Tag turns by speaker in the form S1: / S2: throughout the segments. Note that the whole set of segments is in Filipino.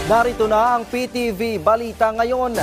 S1: Narito na ang PTV Balita ngayon.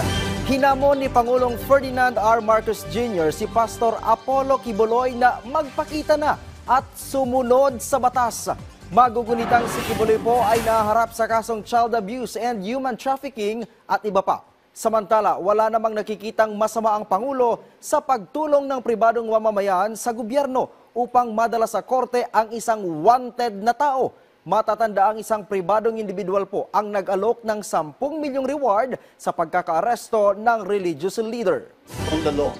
S1: Hinamon ni Pangulong Ferdinand R. Marcos Jr. si Pastor Apollo Kibuloy na magpakita na at sumunod sa batas. Magugunitang si Kibuloy po ay naharap sa kasong child abuse and human trafficking at iba pa. Samantala, wala namang nakikitang masama ang Pangulo sa pagtulong ng pribadong mamamayan sa gobyerno upang madala sa korte ang isang wanted na tao. Matatanda ang isang pribadong individual po ang nag-alok ng 10 milyong reward sa pagkakaaresto ng religious leader.
S2: On the law.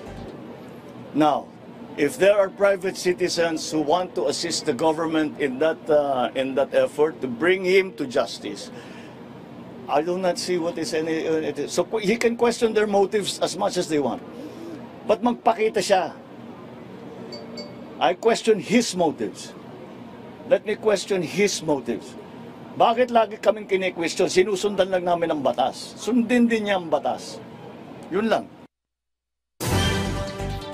S2: Now, if there are private citizens who want to assist the government in that effort to bring him to justice, I do not see what is any. So he can question their motives as much as they want, but magpakita siya. I question his motives. Let me question his motives. Bakit lagi kaming kine-question? Sinusundan lang namin ang batas. Sundin din niya ang batas. Yun lang.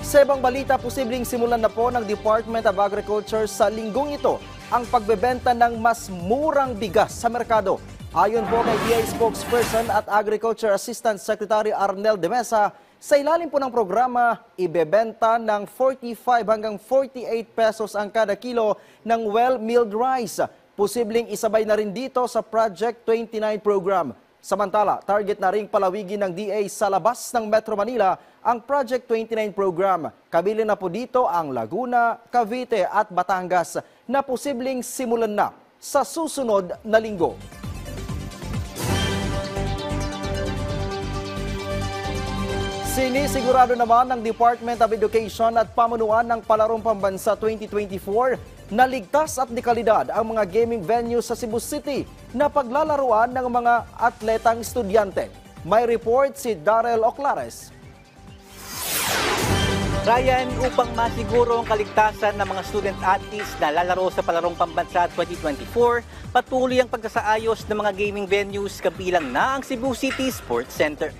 S1: Sa ibang balita, posibleng simulan na po ng Department of Agriculture sa linggong ito ang pagbebenta ng mas murang bigas sa merkado. Ayon po kay DA spokesperson at Agriculture Assistant Secretary Arnel de Mesa, sa ilalim po ng programa, ibebenta ng 45 hanggang 48 pesos ang kada kilo ng well-milled rice. Posibleng isabay na rin dito sa Project 29 program. Samantala, target na ring palawigin ng DA sa labas ng Metro Manila ang Project 29 program. Kabilang na po dito ang Laguna, Cavite at Batangas na posibleng simulan na sa susunod na linggo. Sinisigurado naman ng Department of Education at pamunuan ng Palarong Pambansa 2024 na ligtas at dekalidad ang mga gaming venues sa Cebu City na paglalaruan ng mga atletang estudyante. May report si Darrell Oclares.
S3: Ryan, upang masiguro ang kaligtasan ng mga student-athletes na lalaro sa Palarong Pambansa 2024, patuloy ang pagsasaayos ng mga gaming venues kabilang na ang Cebu City Sports Center.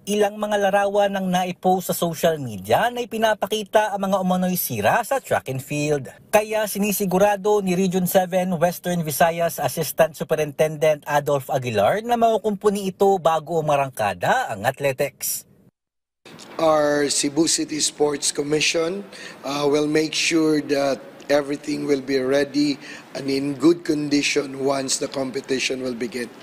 S3: Ilang mga larawan ang naipost sa social media na ipinapakita ang mga umano'y sira sa track and field. Kaya sinisigurado ni Region 7 Western Visayas Assistant Superintendent Adolf Aguilar na makukumpuni ito bago umarangkada ang athletics.
S4: Our Cebu City Sports Commission will make sure that everything will be ready and in good condition once the competition will begin.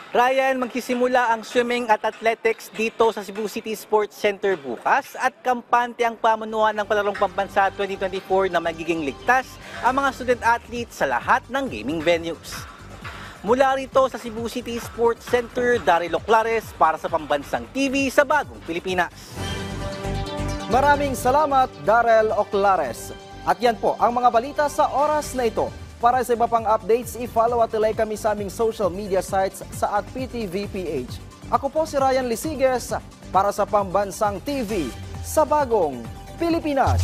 S3: Ryan, magsisimula ang swimming at athletics dito sa Cebu City Sports Center bukas at kampante ang pamunuan ng Palarong Pambansa 2024 na magiging ligtas ang mga student-athletes sa lahat ng gaming venues. Mula rito sa Cebu City Sports Center, Darrell Oclares para sa Pambansang TV sa Bagong Pilipinas.
S1: Maraming salamat, Darrell Oclares. At yan po ang mga balita sa oras na ito. Para sa iba pang updates, i-follow at ilike kami sa aming social media sites sa @PTVPH. Ako po si Ryan Lisiges para sa Pambansang TV sa Bagong Pilipinas.